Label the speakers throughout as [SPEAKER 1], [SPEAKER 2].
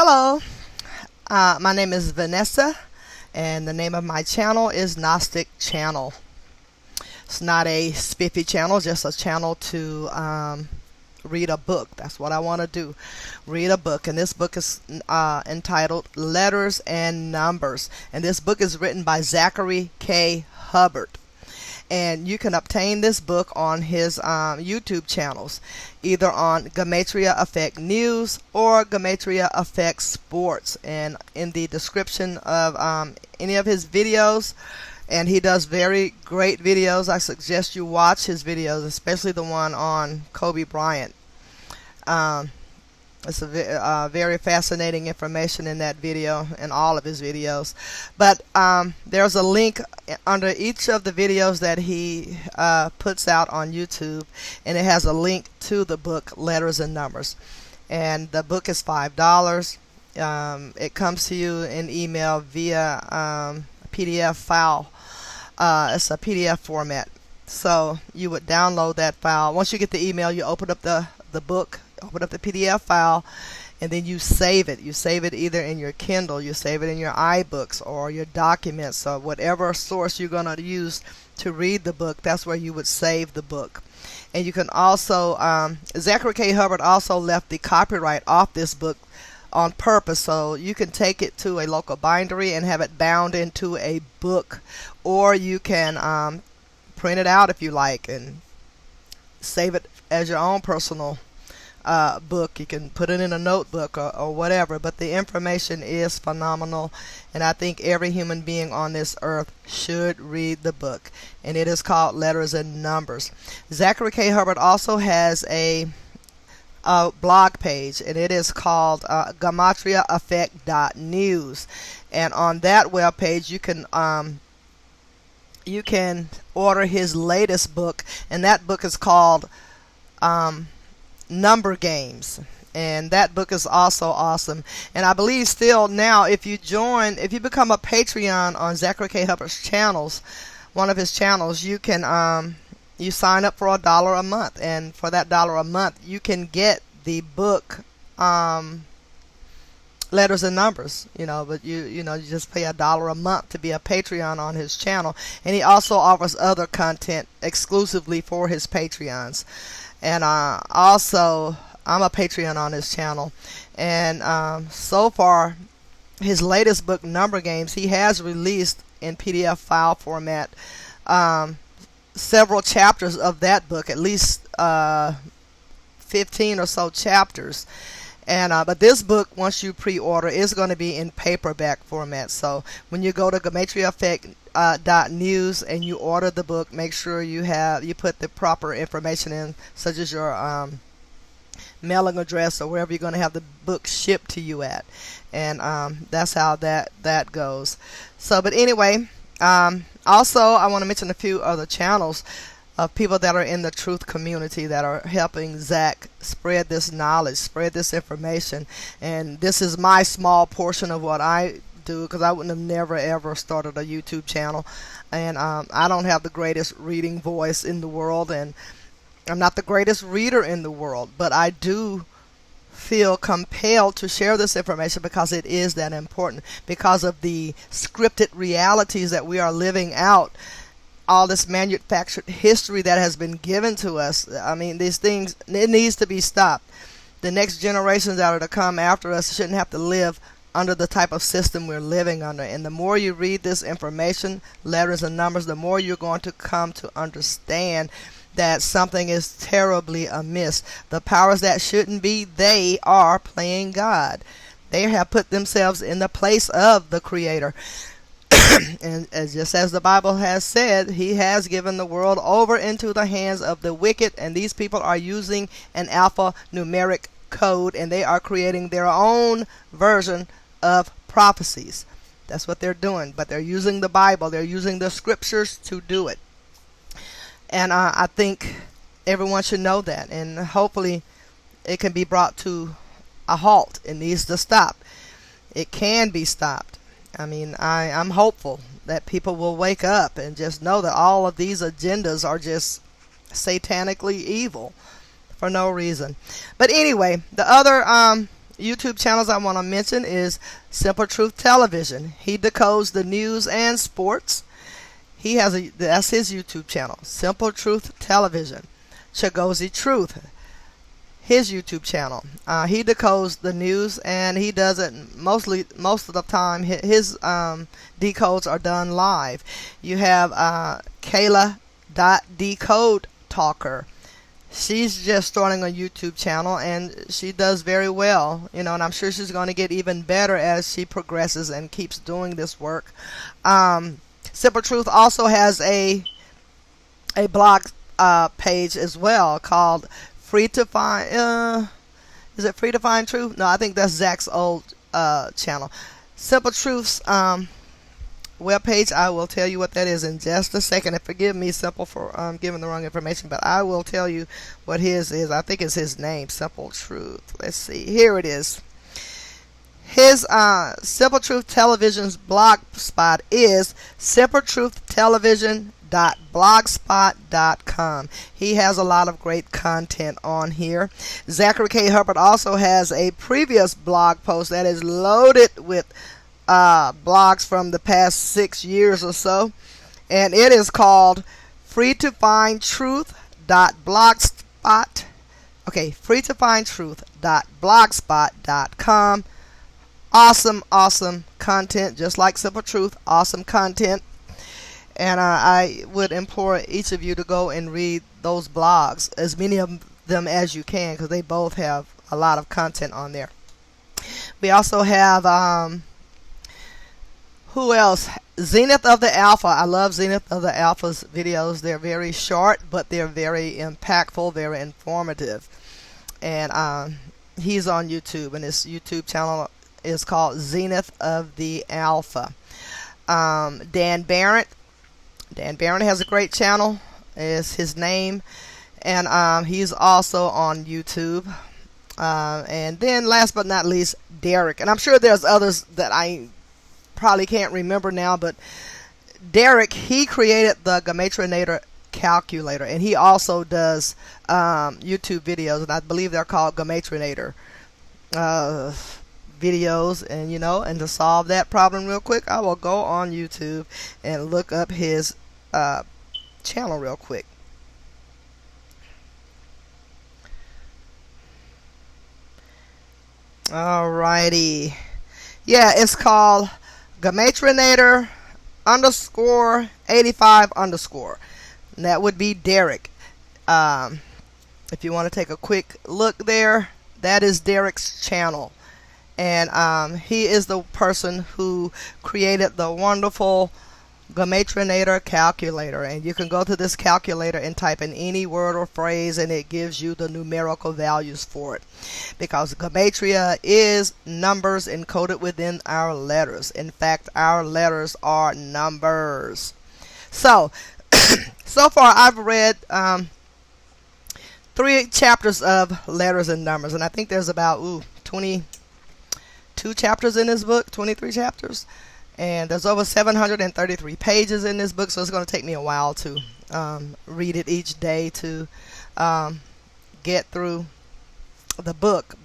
[SPEAKER 1] Hello, my name is Vanessa, and the name of my channel is Gnostic Channel. It's not a spiffy channel, just a channel to read a book. That's what I want to do, read a book. And this book is entitled Letters and Numbers. And this book is written by Zachary Hubbard. And you can obtain this book on his YouTube channels, either on Gematria Effect News or Gematria Effect Sports. And in the description of any of his videos, and he does very great videos, I suggest you watch his videos, especially the one on Kobe Bryant. It's a very fascinating information in that video and all of his videos. But there's a link under each of the videos that he puts out on YouTube, and it has a link to the book Letters and Numbers. And the book is $5. It comes to you in email via PDF file. It's a PDF format. So you would download that file. Once you get the email, you open up the book, open up the PDF file, and then you save it. You save it either in your Kindle, you save it in your iBooks or your documents, or whatever source you're going to use to read the book. That's where you would save the book. And you can also, Zachary Hubbard also left the copyright off this book on purpose, so you can take it to a local bindery and have it bound into a book, or you can print it out if you like and save it as your own personal book. You can put it in a notebook or whatever, but the information is phenomenal, and I think every human being on this earth should read the book. And it is called Letters and Numbers. Zachary Hubbard also has a blog page, and it is called gematriaeffect.news, and on that web page you can order his latest book, and that book is called Number Games, and that book is also awesome. And I believe still now, if you become a Patreon on Zachary Hubbard's channels, one of his channels, you can you sign up for $1 a month, and for that $1 a month you can get the book Letters and Numbers, but you just pay $1 a month to be a Patreon on his channel. And he also offers other content exclusively for his Patreons. And also, I'm a Patreon on his channel, and so far his latest book, Number Games, he has released in PDF file format several chapters of that book, at least 15 or so chapters. And but this book, once you pre-order, is going to be in paperback format. So when you go to gematriaeffect.news and you order the book, make sure you put the proper information in, such as your mailing address or wherever you're going to have the book shipped to you at. And that's how that goes. So, but anyway, also I want to mention a few other channels of people that are in the truth community that are helping Zach spread this knowledge, spread this information. And this is my small portion of what I do, because I wouldn't have never ever started a YouTube channel. And I don't have the greatest reading voice in the world, and I'm not the greatest reader in the world, but I do feel compelled to share this information because it is that important, because of the scripted realities that we are living out. All this manufactured history that has been given to us. I mean, these things, it needs to be stopped. The next generations that are to come after us shouldn't have to live under the type of system we're living under. And the more you read this information, Letters and Numbers, the more you're going to come to understand that something is terribly amiss. The powers that shouldn't be, they are playing God. They have put themselves in the place of the Creator. And just as the Bible has said, he has given the world over into the hands of the wicked, and these people are using an alphanumeric code, and they are creating their own version of prophecies. That's what they're doing, but they're using the Bible, they're using the scriptures to do it. And I think everyone should know that, and hopefully it can be brought to a halt. It needs to stop. It can be stopped. I mean, I'm hopeful that people will wake up and just know that all of these agendas are just satanically evil for no reason. But anyway, the other YouTube channels I want to mention is Simple Truth Television. He decodes the news and sports. That's his YouTube channel, Simple Truth Television. Chagozi Truth, his YouTube channel. He decodes the news, and he does it most of the time. His decodes are done live. You have Kayla.Decode Talker. She's just starting a YouTube channel, and she does very well, and I'm sure she's going to get even better as she progresses and keeps doing this work. Simple Truth also has a blog page as well called Free to Find. Is it Free to Find Truth? No, I think that's Zach's old channel. Simple Truth's webpage, I will tell you what that is in just a second. And forgive me, Simple, for giving the wrong information, but I will tell you what his is. I think it's his name, Simple Truth. Let's see. Here it is. His Simple Truth Television's blog spot is simpletruth.television.blogspot.com. He has a lot of great content on here. Zachary K. Hubbard also has a previous blog post that is loaded with blogs from the past 6 years or so, and it is called freetofindtruth.blogspot. Okay, freetofindtruth.blogspot.com. Awesome content, just like Simple Truth. Awesome content, and I would implore each of you to go and read those blogs, as many of them as you can, because they both have a lot of content on there. We also have who else? Zenith of the Alpha. I love Zenith of the Alpha's videos. They're very short, but they're very impactful, very informative. And he's on YouTube, and his YouTube channel is called Zenith of the Alpha. Dan Barrett. Dan Barrett has a great channel, is his name. And he's also on YouTube. And then last but not least, Derek. And I'm sure there's others that I probably can't remember now, but Derek, he created the Gematrinator calculator, and he also does YouTube videos, and I believe they're called Gematrinator videos. And and to solve that problem real quick, I will go on YouTube and look up his channel real quick. Alrighty, yeah, it's called Gematrinator _85_. And that would be Derek. If you want to take a quick look there, that is Derek's channel. And he is the person who created the wonderful Gematrinator calculator. And you can go to this calculator and type in any word or phrase, and it gives you the numerical values for it. Because Gematria is numbers encoded within our letters. In fact, our letters are numbers. So, so far I've read 3 chapters of letters and numbers. And I think there's about 22 chapters in this book, 23 chapters. And there's over 733 pages in this book, so it's going to take me a while to read it each day to get through the book.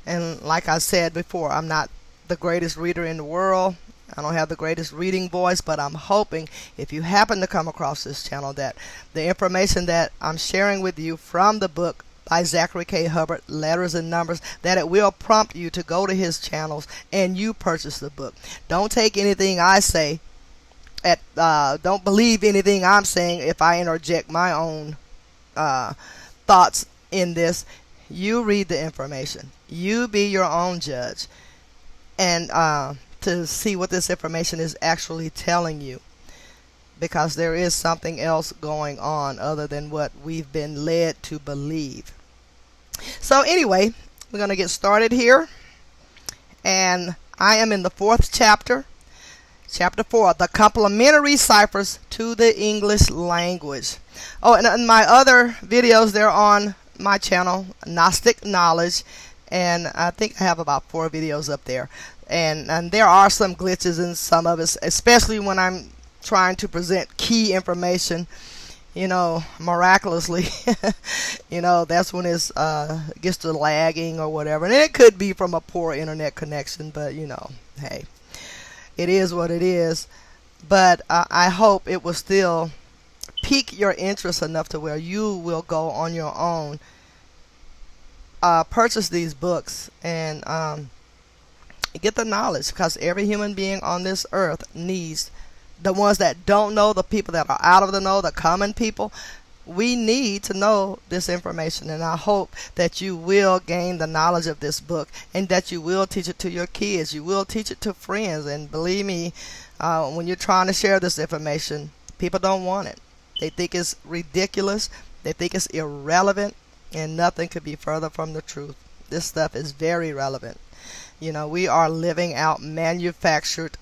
[SPEAKER 1] And like I said before, I'm not the greatest reader in the world. I don't have the greatest reading voice, but I'm hoping if you happen to come across this channel that the information that I'm sharing with you from the book by Zachary K. Hubbard, Letters and Numbers, that it will prompt you to go to his channels and you purchase the book. Don't take anything I say don't believe anything I'm saying if I interject my own thoughts in this. You read the information. You be your own judge, and to see what this information is actually telling you, because there is something else going on other than what we've been led to believe. So anyway, we're going to get started here, and I am in the 4th chapter, chapter 4, the complementary ciphers to the English language. Oh, and in my other videos, they're on my channel, Gnostic Knowledge, and I think I have about 4 videos up there, and there are some glitches in some of it, especially when I'm trying to present key information miraculously, that's when it's gets to lagging or whatever. And it could be from a poor internet connection, but hey, it is what it is. But I hope it will still pique your interest enough to where you will go on your own, purchase these books, and get the knowledge, because every human being on this earth needs, the ones that don't know, the people that are out of the know, the common people, we need to know this information. And I hope that you will gain the knowledge of this book, and that you will teach it to your kids, you will teach it to friends. And believe me, when you're trying to share this information, people don't want it. They think it's ridiculous, they think it's irrelevant, and nothing could be further from the truth. This stuff is very relevant. We are living out manufactured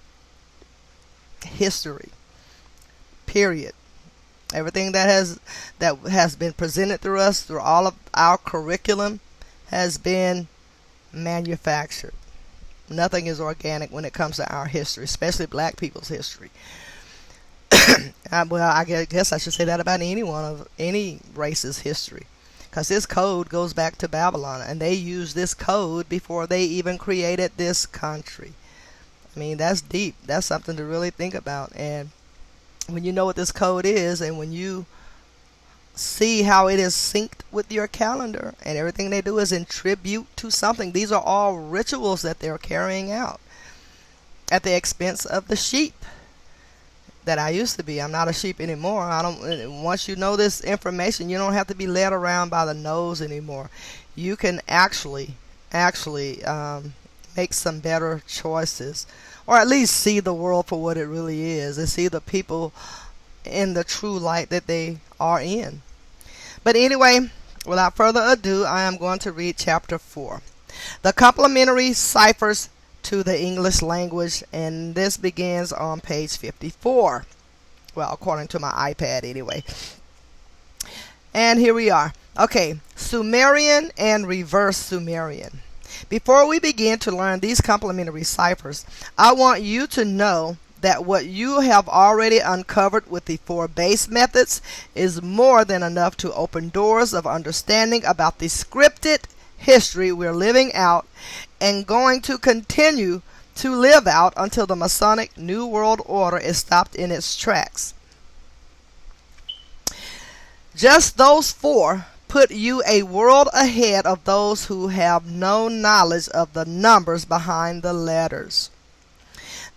[SPEAKER 1] history, period. Everything that has been presented through us, through all of our curriculum, has been manufactured. Nothing is organic when it comes to our history, especially black people's history. Well, I guess I should say that about any race's history, because this code goes back to Babylon, and they used this code before they even created this country. I mean, that's deep. That's something to really think about. And when you know what this code is, and when you see how it is synced with your calendar, and everything they do is in tribute to something, these are all rituals that they're carrying out at the expense of the sheep that I used to be. I'm not a sheep anymore. Once you know this information, you don't have to be led around by the nose anymore. You can actually make some better choices, or at least see the world for what it really is, and see the people in the true light that they are in. But anyway, without further ado, I am going to read chapter 4, the complementary ciphers to the English language, and this begins on page 54. Well, according to my iPad anyway. And here we are. Okay, Sumerian and reverse Sumerian. Before we begin to learn these complementary ciphers, I want you to know that what you have already uncovered with the 4 base methods is more than enough to open doors of understanding about the scripted history we're living out and going to continue to live out until the Masonic New World Order is stopped in its tracks. Just those 4 put you a world ahead of those who have no knowledge of the numbers behind the letters.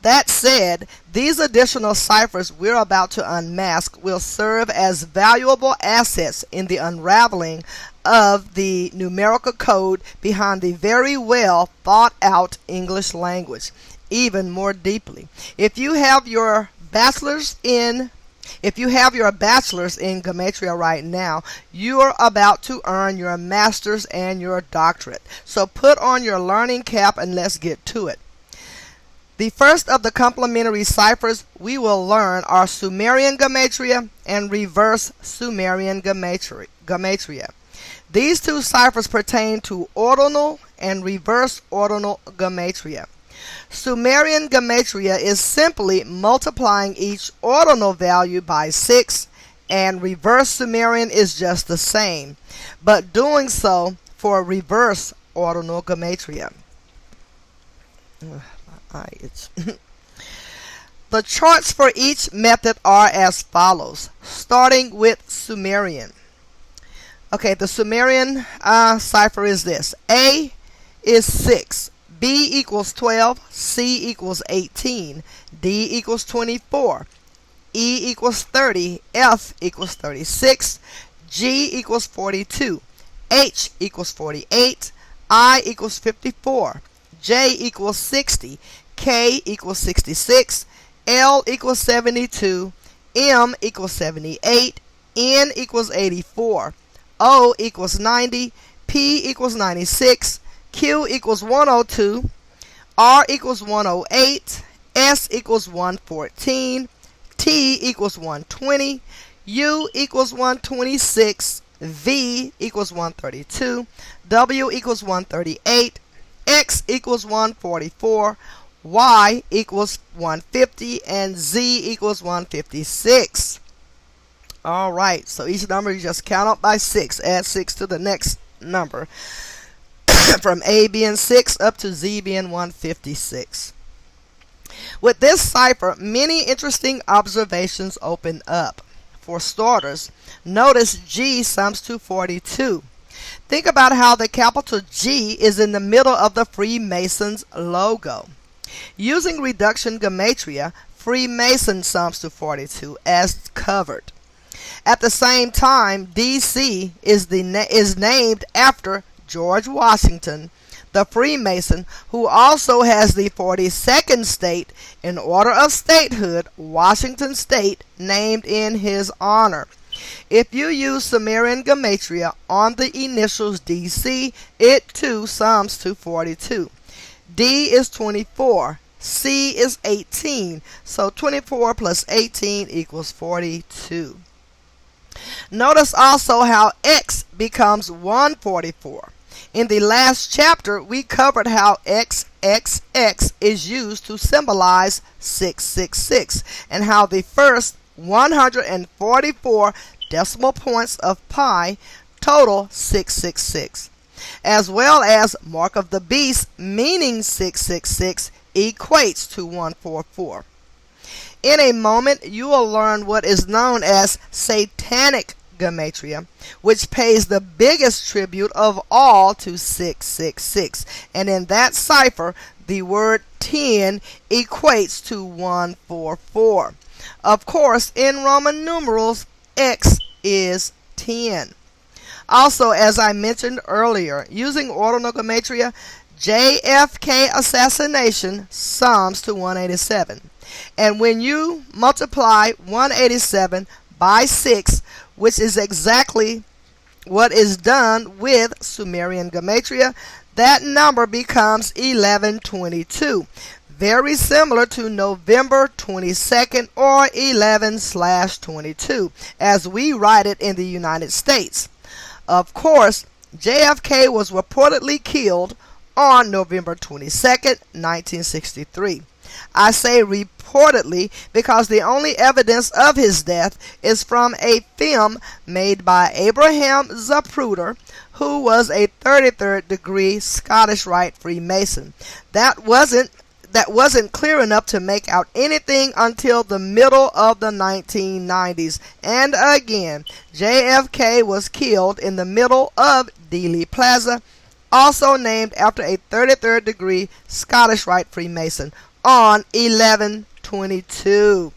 [SPEAKER 1] That said, these additional ciphers we're about to unmask will serve as valuable assets in the unraveling of the numerical code behind the very well thought out English language even more deeply. If you have your bachelor's in Gematria right now, you are about to earn your master's and your doctorate. So put on your learning cap and let's get to it. The first of the complementary ciphers we will learn are Sumerian Gematria and reverse Sumerian Gematria. These 2 ciphers pertain to ordinal and reverse ordinal Gematria. Sumerian Gematria is simply multiplying each ordinal value by 6, and reverse Sumerian is just the same, but doing so for reverse ordinal Gematria. The charts for each method are as follows, starting with Sumerian. Okay, the Sumerian cipher is this. A is 6, B equals 12, C equals 18, D equals 24, E equals 30, F equals 36, G equals 42, H equals 48, I equals 54, J equals 60, K equals 66, L equals 72, M equals 78, N equals 84, O equals 90, P equals 96, Q equals 102, R equals 108, S equals 114, T equals 120, U equals 126, V equals 132, W equals 138, X equals 144, Y equals 150, and Z equals 156. All right, so each number you just count up by 6. Add 6 to the next number. From A being 6 up to Z being 156. With this cipher, many interesting observations open up. For starters, notice G sums to 42. Think about how the capital G is in the middle of the Freemasons logo. Using reduction gematria, Freemason sums to 42 as covered. At the same time, DC is named after George Washington, the Freemason, who also has the 42nd state in order of statehood, Washington State, named in his honor. If you use Sumerian gematria on the initials DC, it too sums to 42. D is 24. C is 18. So 24 plus 18 equals 42. Notice also how X becomes 144. In the last chapter, we covered how XXX is used to symbolize 666 and how the first 144 decimal points of pi total 666, as well as mark of the beast meaning 666 equates to 144. In a moment, you will learn what is known as satanic gematria, which pays the biggest tribute of all to 666. And in that cipher, the word 10 equates to 144. Of course, in Roman numerals, X is 10. Also, as I mentioned earlier, using ordinal gematria, JFK assassination sums to 187. And when you multiply 187 by 6, which is exactly what is done with Sumerian gematria, that number becomes 1122. Very similar to November 22nd or 11/22, as we write it in the United States. Of course, JFK was reportedly killed on November 22nd, 1963. I say reportedly because the only evidence of his death is from a film made by Abraham Zapruder, who was a 33rd degree Scottish Rite Freemason. That wasn't clear enough to make out anything until the middle of the 1990s. And again, JFK was killed in the middle of Dealey Plaza, also named after a 33rd degree Scottish Rite Freemason, on 11/22,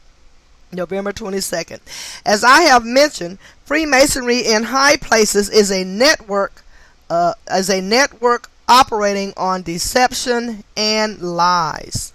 [SPEAKER 1] November 22nd. As I have mentioned, Freemasonry in high places is a network operating on deception and lies.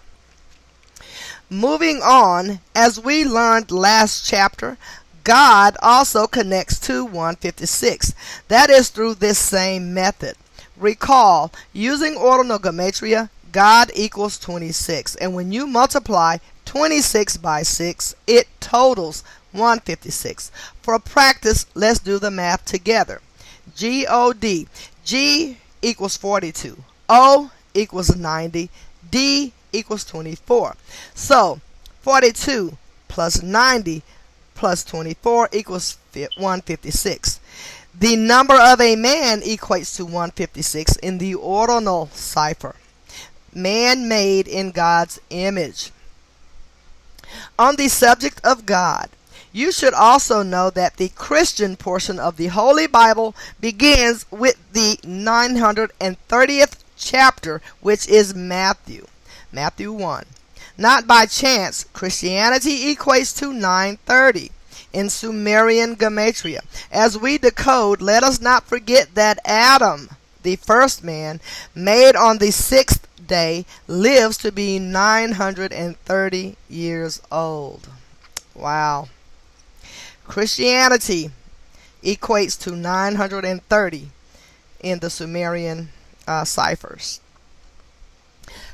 [SPEAKER 1] Moving on, as we learned last chapter, God also connects to 156. That is through this same method. Recall, using ordinal gematria, God equals 26, and when you multiply 26 by 6, it totals 156. For practice, let's do the math together. God, G equals 42, O equals 90, D equals 24. So 42 plus 90 plus 24 equals 156. The number of a man equates to 156 in the ordinal cipher. Man made in God's image. On the subject of God, you should also know that the Christian portion of the Holy Bible begins with the 930th chapter, which is Matthew 1. Not by chance, Christianity equates to 930 in Sumerian gematria. As we decode, let us not forget that Adam, the first man, made on the 6th day, lives to be 930 years old. Wow. Christianity equates to 930 in the Sumerian ciphers.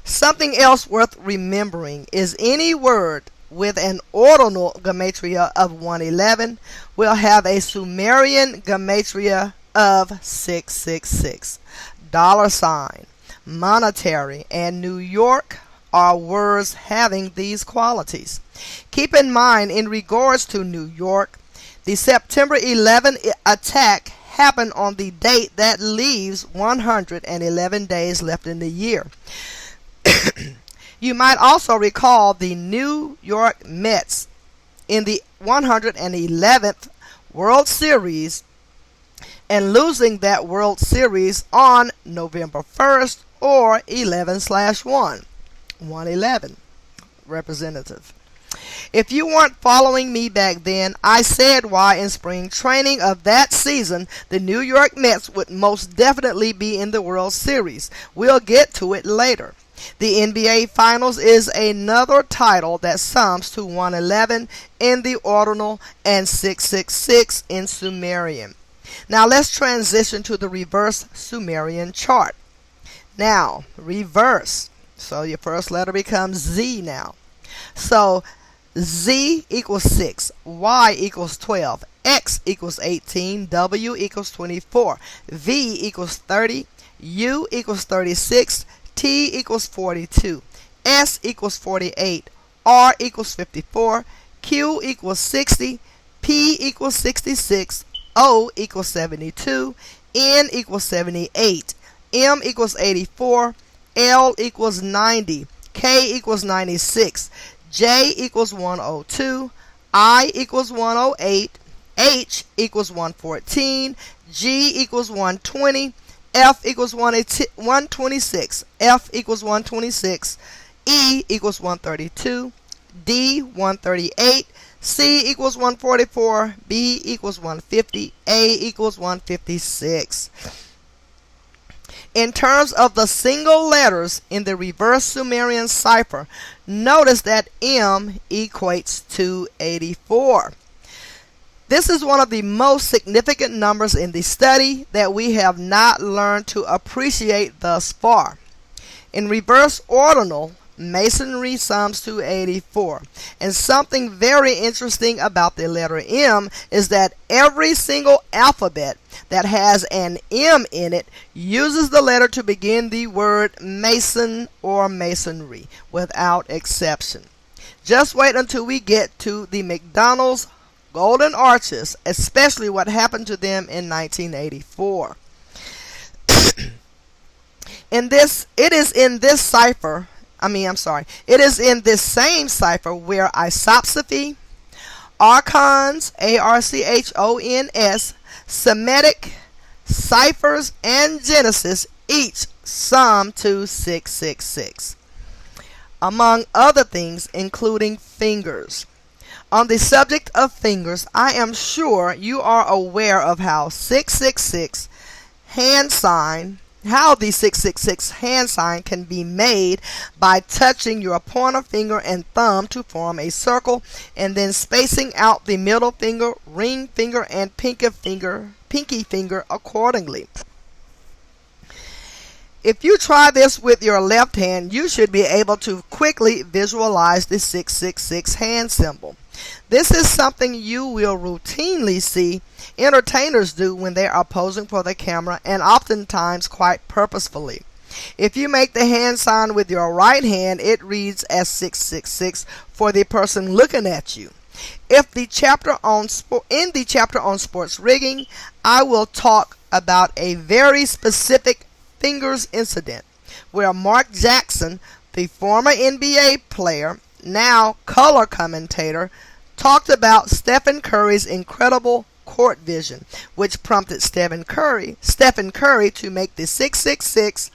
[SPEAKER 1] Something else worth remembering is any word with an ordinal gematria of 111 will have a Sumerian gematria of 666. $, monetary, and New York are words having these qualities. Keep in mind, in regards to New York, The September 11 attack happened on the date that leaves 111 days left in the year. You might also recall the New York Mets in the 111th World Series and losing that World Series on November 1st or 11/1. 111 representative. If you weren't following me back then, I said why in spring training of that season the New York Mets would most definitely be in the World Series. We'll get to it later. The NBA Finals is another title that sums to 111 in the ordinal and 666 in Sumerian. Now let's transition to the reverse Sumerian chart. Now, reverse. So your first letter becomes Z now. So Z equals 6, Y equals 12, X equals 18, W equals 24, V equals 30, U equals 36, T equals 42, S equals 48, R equals 54, Q equals 60, P equals 66, O equals 72, N equals 78, M equals 84, L equals 90, K equals 96, J equals 102, I equals 108, H equals 114, G equals 120, F equals 126, F equals 126, E equals 132, D 138, C equals 144, B equals 150, A equals 156. In terms of the single letters in the reverse Sumerian cipher, notice that M equates to 84. This is one of the most significant numbers in the study that we have not learned to appreciate thus far. In reverse ordinal, Masonry sums to 84. And something very interesting about the letter M is that every single alphabet that has an M in it uses the letter to begin the word Mason or Masonry without exception. Just wait until we get to the McDonald's Golden Arches, especially what happened to them in 1984. It is in this same cipher where isopsephy, archons, ARCHONS, Semitic, ciphers, and Genesis each sum to 666, among other things including fingers. On the subject of fingers, I am sure you are aware of how the 666 hand sign can be made by touching your pointer finger and thumb to form a circle and then spacing out the middle finger, ring finger, and pinky finger accordingly. If you try this with your left hand, you should be able to quickly visualize the 666 hand symbol. This is something you will routinely see entertainers do when they are posing for the camera, and oftentimes quite purposefully. If you make the hand sign with your right hand, it reads as 666 for the person looking at you. In the chapter on sports rigging, I will talk about a very specific fingers incident where Mark Jackson, the former NBA player, now color commentator, talked about Stephen Curry's incredible court vision, which prompted Stephen Curry to make the 666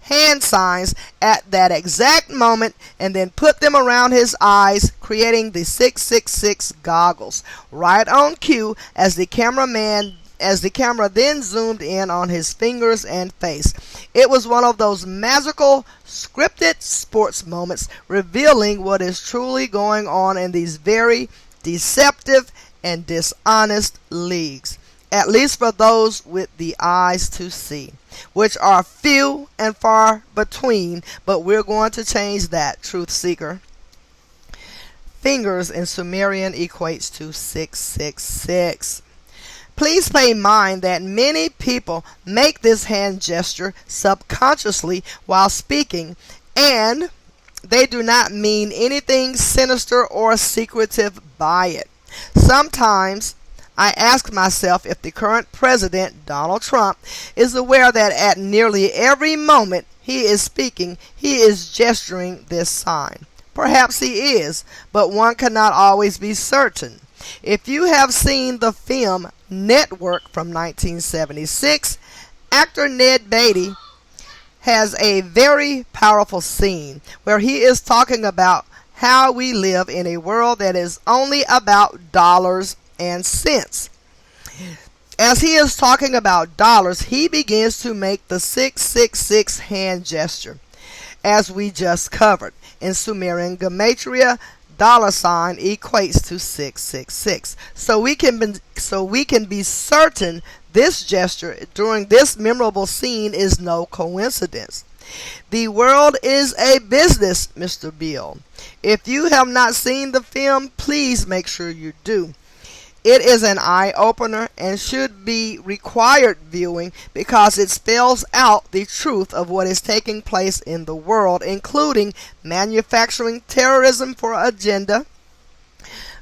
[SPEAKER 1] hand signs at that exact moment and then put them around his eyes, creating the 666 goggles right on cue as the camera then zoomed in on his fingers and face. It was one of those magical scripted sports moments revealing what is truly going on in these very deceptive and dishonest leagues, at least for those with the eyes to see, which are few and far between, but we're going to change that, truth seeker. Fingers in Sumerian equates to 666. Please pay mind that many people make this hand gesture subconsciously while speaking, and they do not mean anything sinister or secretive by it. Sometimes I ask myself if the current president, Donald Trump, is aware that at nearly every moment he is speaking, he is gesturing this sign. Perhaps he is, but one cannot always be certain. If you have seen the film Network from 1976, actor Ned Beatty has a very powerful scene where he is talking about how we live in a world that is only about dollars and cents. As he is talking about dollars, he begins to make the 666 hand gesture, as we just covered. In Sumerian gematria, dollar sign equates to 666. So we can be certain this gesture during this memorable scene is no coincidence. The world is a business, Mr. Bill. If you have not seen the film, please make sure you do. It is an eye-opener and should be required viewing because it spells out the truth of what is taking place in the world, including manufacturing terrorism for agenda,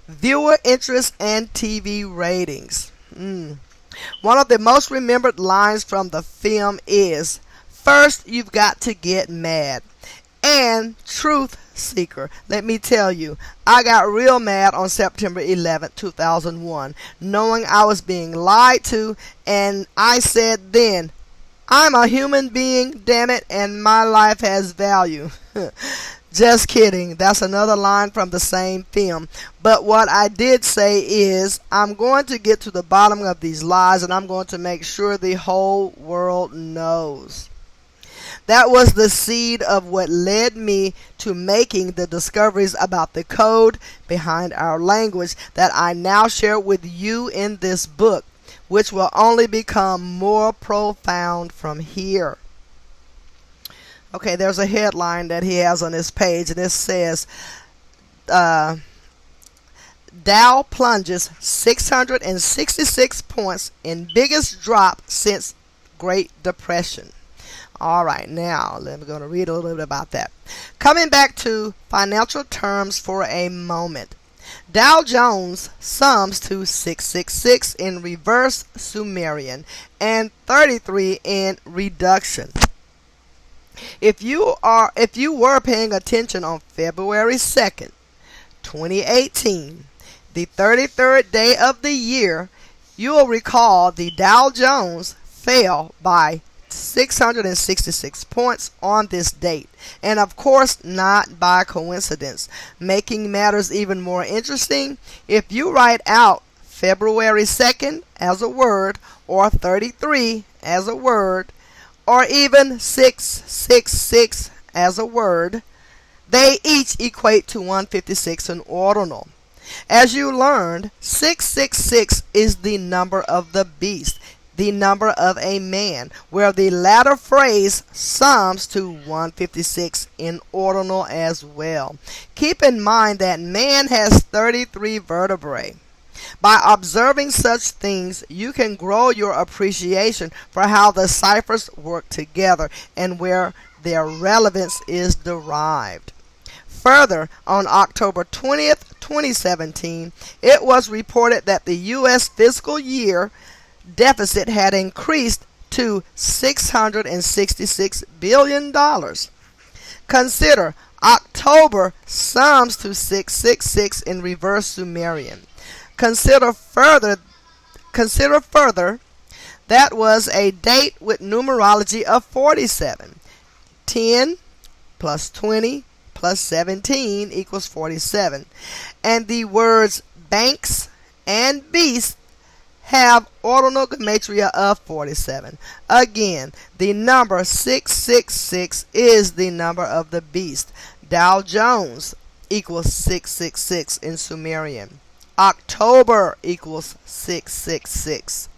[SPEAKER 1] viewer interest, and TV ratings. One of the most remembered lines from the film is, "First, you've got to get mad." And truth seeker, let me tell you, I got real mad on September 11, 2001, knowing I was being lied to, and I said then, I'm a human being, damn it, and my life has value. Just kidding. That's another line from the same film. But what I did say is, I'm going to get to the bottom of these lies, and I'm going to make sure the whole world knows. That was the seed of what led me to making the discoveries about the code behind our language that I now share with you in this book, which will only become more profound from here. Okay, there's a headline that he has on this page, and it says, Dow plunges 666 points in biggest drop since Great Depression. All right, now I'm going to read a little bit about that. Coming back to financial terms for a moment. Dow Jones sums to 666 in reverse Sumerian and 33 in reduction. If you were paying attention on February 2nd, 2018, the 33rd day of the year, you will recall the Dow Jones fell by 666 points on this date, and of course not by coincidence. Making matters even more interesting, if you write out February 2nd as a word, or 33 as a word, or even 666 as a word, they each equate to 156 in ordinal. As you learned, 666 is the number of the beast, the number of a man, where the latter phrase sums to 156 in ordinal as well. Keep in mind that man has 33 vertebrae. By observing such things, you can grow your appreciation for how the ciphers work together and where their relevance is derived. Further, on October 20th, 2017, it was reported that the U.S. fiscal year deficit had increased to $666 billion. Consider October sums to 666 in reverse Sumerian. Consider further, that was a date with numerology of 47. 10 plus 20 plus 17 equals 47. And the words banks and beast have ordinal gematria of 47. Again, the number 666 is the number of the beast. Dow Jones equals 666 in Sumerian. October equals 666.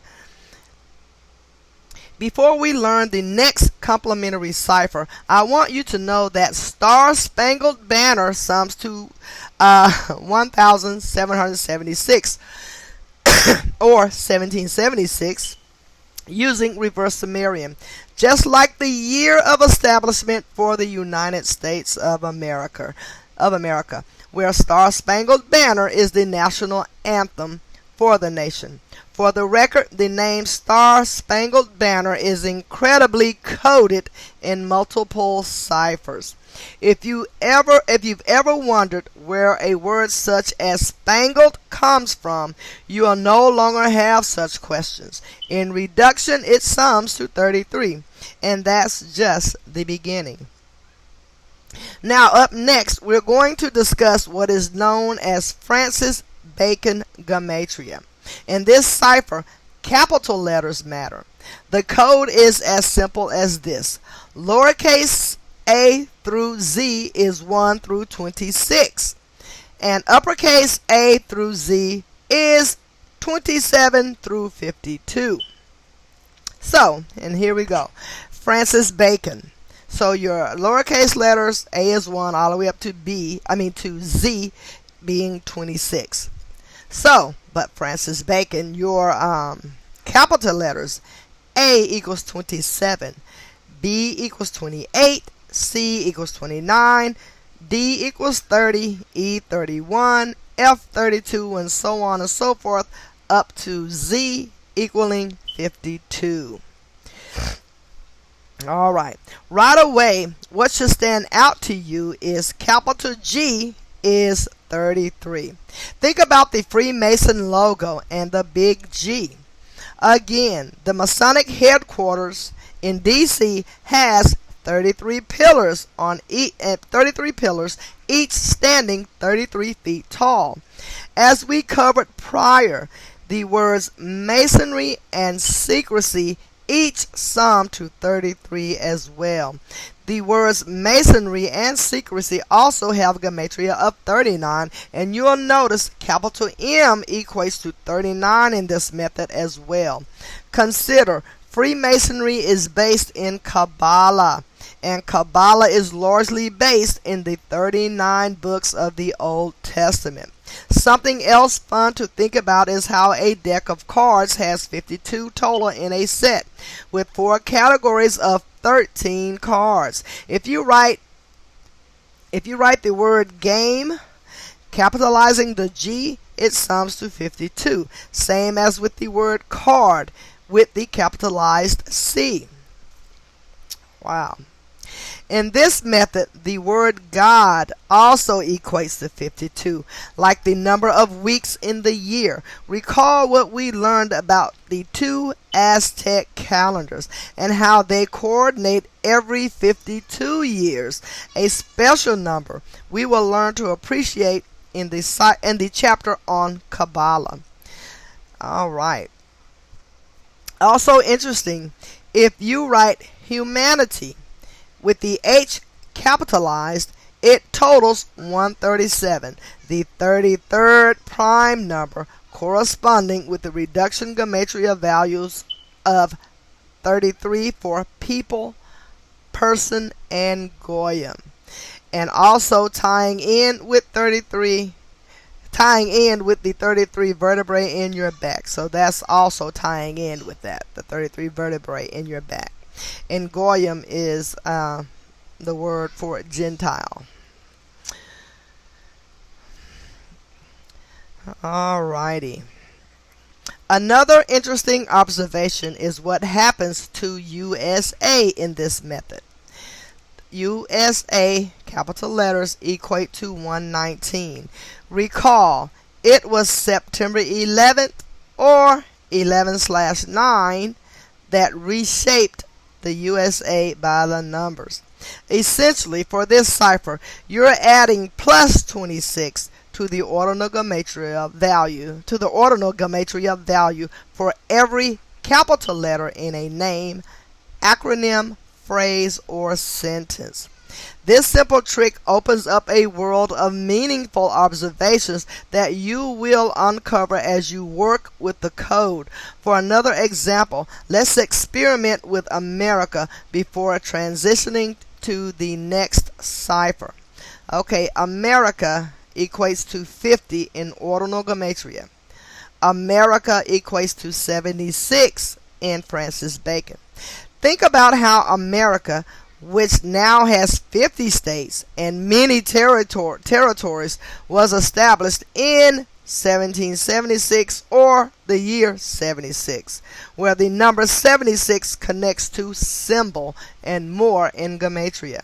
[SPEAKER 1] Before we learn the next complementary cipher, I want you to know that Star Spangled Banner sums to 1776 or 1776 using reverse Sumerian, just like the year of establishment for the United States of America, where Star Spangled Banner is the national anthem for the nation. For the record, the name Star Spangled Banner is incredibly coded in multiple ciphers. If you've ever wondered where a word such as spangled comes from, you will no longer have such questions. In reduction, it sums to 33, and that's just the beginning. Now, up next, we're going to discuss what is known as Francis Bacon Gematria. In this cipher, capital letters matter. The code is as simple as this. Lowercase a through z is 1 through 26, and uppercase A through z is 27 through 52. So, and here we go. Francis Bacon. So your lowercase letters, A is 1 all the way up to to Z being 26. So, but Francis Bacon, your capital letters, A equals 27, B equals 28, C equals 29, D equals 30, E 31, F 32, and so on and so forth up to Z equaling 52. Alright, right away, what should stand out to you is capital G is 33. Think about the Freemason logo and the big G. Again, the Masonic headquarters in DC has 33 pillars each standing 33 feet tall. As we covered prior, the words masonry and secrecy each sum to 33 as well. The words masonry and secrecy also have gematria of 39, and you'll notice capital M equates to 39 in this method as well. Consider Freemasonry is based in Kabbalah, and Kabbalah is largely based in the 39 books of the Old Testament. Something else fun to think about is how a deck of cards has 52 total in a set, with 4 categories of 13 cards. If you write the word game, capitalizing the G, it sums to 52. Same as with the word card, with the capitalized C. Wow. In this method, the word God also equates to 52, like the number of weeks in the year. Recall what we learned about the 2 Aztec calendars and how they coordinate every 52 years, a special number we will learn to appreciate in the chapter on Kabbalah. All right. Also interesting, if you write humanity with the H capitalized, it totals 137, the 33rd prime number, corresponding with the reduction gematria values of 33 for people, person, and goyim, and also tying in with the 33 vertebrae in your back. So that's also tying in with that, the 33 vertebrae in your back. And goyim is the word for Gentile. Alrighty. Another interesting observation is what happens to USA in this method. USA, capital letters, equate to 119. Recall, it was September 11th or 11/9 that reshaped the USA by the numbers. Essentially, for this cipher, you're adding plus 26 to the ordinal gematria value for every capital letter in a name, acronym, phrase, or sentence. This simple trick opens up a world of meaningful observations that you will uncover as you work with the code. For another example, let's experiment with America before transitioning to the next cipher. Okay, America equates to 50 in ordinal gematria. America equates to 76 in Francis Bacon. Think about how America, which now has 50 states and many territories, was established in 1776, or the year 76, where the number 76 connects to symbol and more in gematria.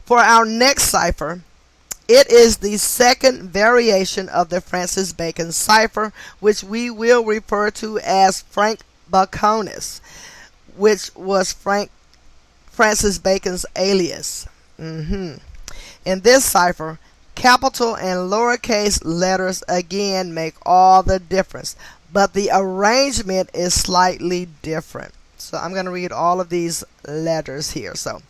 [SPEAKER 1] For our next cipher, it is the second variation of the Francis Bacon cipher, which we will refer to as Frank Baconis, which was Francis Bacon's alias. In this cipher, capital and lowercase letters again make all the difference, but the arrangement is slightly different. So I'm going to read all of these letters here. So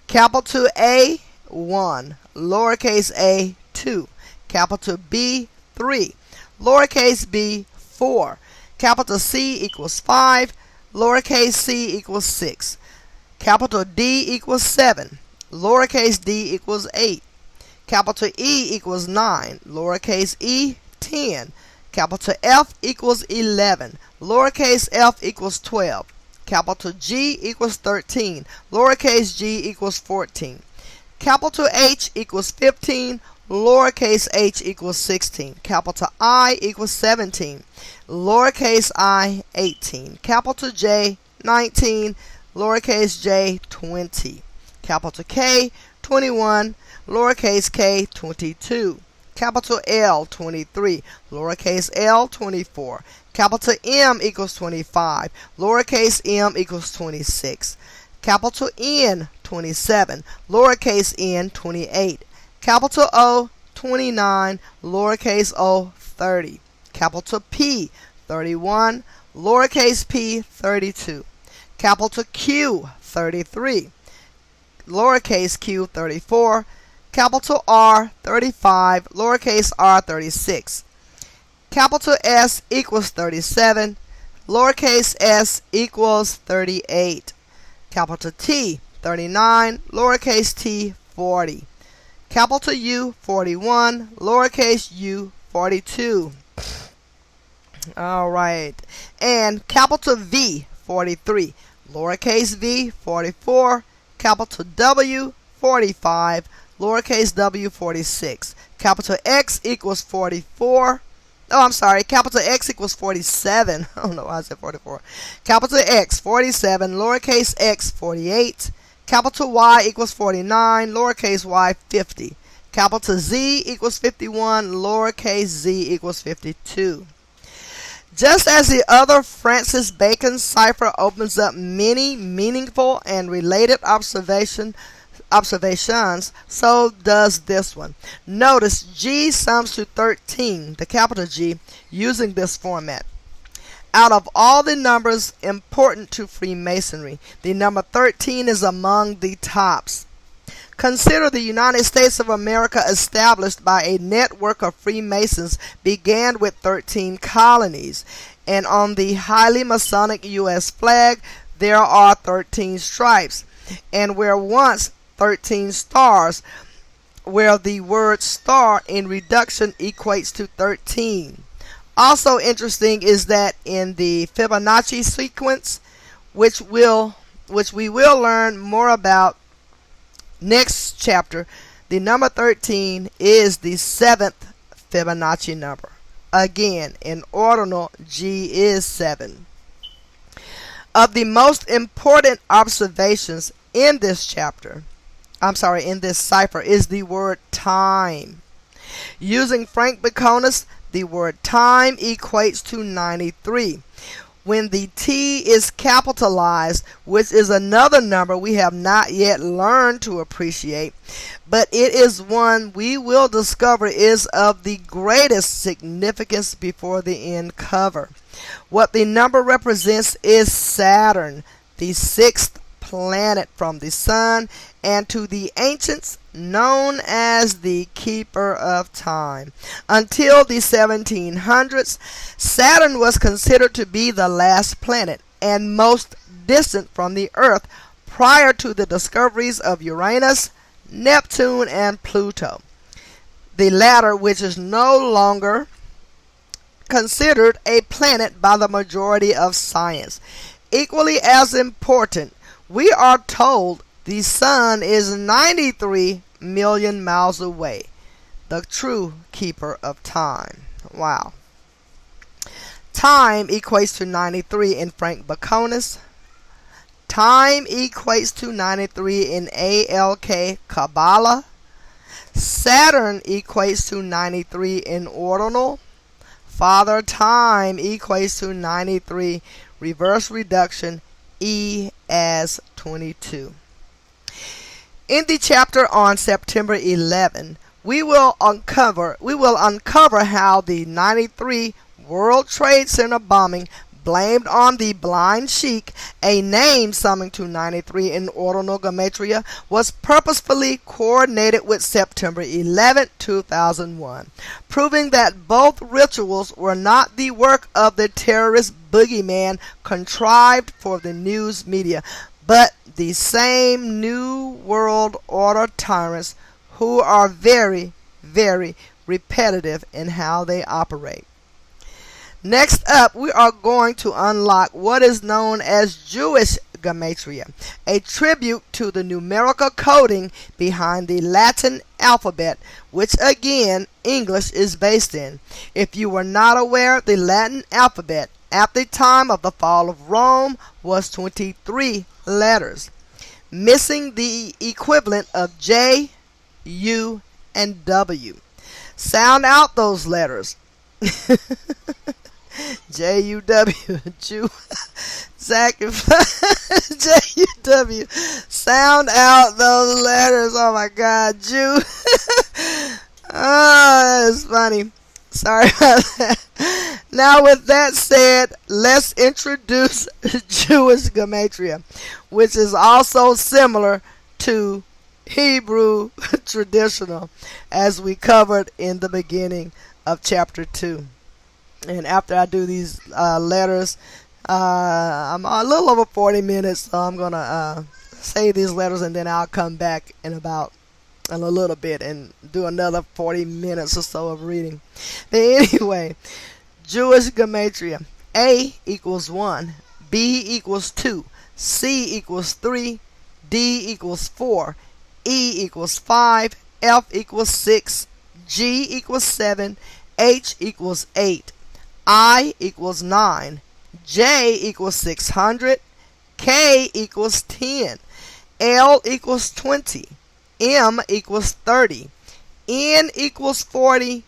[SPEAKER 1] capital A, 1, lowercase a, 2, capital B, 3, lowercase b, 4, capital C equals 5, lowercase c equals 6, capital D equals 7, lowercase d equals 8, capital E equals 9, lowercase e, 10, capital F equals 11, lowercase f equals 12, capital G equals 13, lowercase g equals 14, capital H equals 15, lowercase h equals 16, capital I equals 17, lowercase I 18, capital J 19, lowercase j 20, capital K 21, lowercase k 22, capital L 23, lowercase l 24, capital M equals 25, lowercase m equals 26, capital N 27, lowercase n 28, capital O 29, lowercase o 30, capital P 31, lowercase p 32, capital Q 33, lowercase q 34, capital R 35, lowercase r 36, capital S equals 37, lowercase s equals 38, capital T 39, lowercase t 40, capital U 41, lowercase u 42. Alright, and capital V 43, lowercase v 44, capital W 45, lowercase w 46, capital X equals 44. Oh, I'm sorry, capital X equals 47. I don't know why I said 44. Capital X 47, lowercase x 48, capital Y equals 49, lowercase y 50, capital Z equals 51, lowercase z equals 52. Just as the other Francis Bacon cipher opens up many meaningful and related observations, so does this one. Notice G sums to 13, the capital G, using this format. Out of all the numbers important to Freemasonry, the number 13 is among the tops. Consider the United States of America, established by a network of Freemasons, began with 13 colonies, and on the highly Masonic U.S. flag there are 13 stripes, and where once 13 stars, where the word star in reduction equates to 13. Also interesting is that in the Fibonacci sequence, which we will learn more about next chapter, the number 13 is the 7th Fibonacci number. Again, in ordinal, G is 7. Of the most important observations in this cipher is the word time. Using Frank Baconis, the word time equates to 93. When the T is capitalized, which is another number we have not yet learned to appreciate, but it is one we will discover is of the greatest significance before the end cover. What the number represents is Saturn, the 6th planet from the sun, and to the ancients known as the keeper of time. Until the 1700s, Saturn was considered to be the last planet and most distant from the Earth prior to the discoveries of Uranus, Neptune, and Pluto. The latter, which is no longer considered a planet by the majority of science. Equally as important, we are told the sun is 93 million miles away. the true keeper of time. Wow. Time equates to 93 in Frank Baconis. Time equates to 93 in ALK Kabbalah. Saturn equates to 93 in ordinal. Father Time equates to 93. Reverse reduction E as 22. In the chapter on September 11, we will uncover how the 93 World Trade Center bombing blamed on the blind sheik, a name summing to 93 in ordinal gematria, was purposefully coordinated with September 11, 2001, proving that both rituals were not the work of the terrorist boogeyman contrived for the news media, but the same New World Order tyrants who are very, very repetitive in how they operate. Next up, we are going to unlock what is known as Jewish gematria, a tribute to the numerical coding behind the Latin alphabet, which again, English is based in. If you were not aware, the Latin alphabet at the time of the fall of Rome was 23 letters, missing the equivalent of J, U, and W. Sound out those letters. J-U-W, Jew, Zachary, J-U-W, sound out those letters, oh my God, Jew, oh, that is funny, sorry about that. Now with that said, let's introduce Jewish gematria, which is also similar to Hebrew traditional, as we covered in the beginning of chapter 2. And after I do these letters, I'm a little over 40 minutes, so I'm going to say these letters, and then I'll come back in a little bit and do another 40 minutes or so of reading. But anyway, Jewish gematria. A equals 1, B equals 2, C equals 3, D equals 4, E equals 5, F equals 6, G equals 7, H equals 8, I equals 9, J equals 600, K equals 10, L equals 20, M equals 30, N equals 40,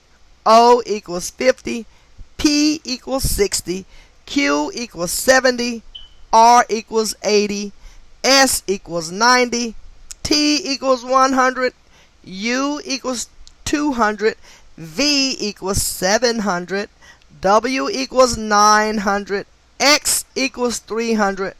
[SPEAKER 1] O equals 50, P equals 60, Q equals 70, R equals 80, S equals 90, T equals 100, U equals 200, V equals 700, W equals 900, X equals 300,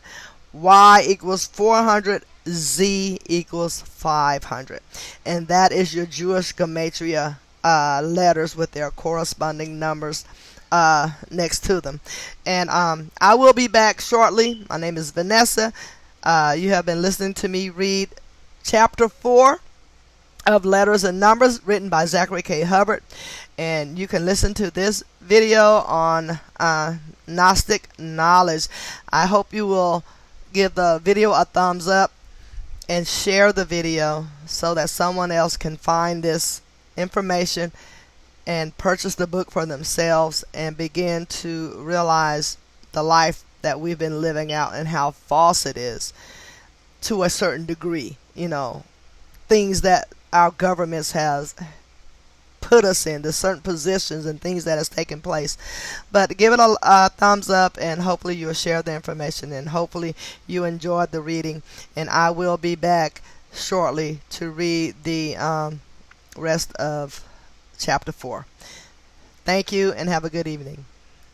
[SPEAKER 1] Y equals 400, Z equals 500. And that is your Jewish gematria letters with their corresponding numbers next to them. And I will be back shortly. My name is Vanessa. You have been listening to me read chapter 4 of Letters and Numbers, written by Zachary K. Hubbard. And you can listen to this video on Gnostic knowledge. I hope you will give the video a thumbs up and share the video so that someone else can find this information and purchase the book for themselves and begin to realize the life that we've been living out and how false it is to a certain degree. You know, things that our governments has put us in, the certain positions and things that has taken place. But give it a thumbs up, and hopefully you'll share the information, and hopefully you enjoyed the reading. And I will be back shortly to read the rest of chapter 4. Thank you, and have a good evening.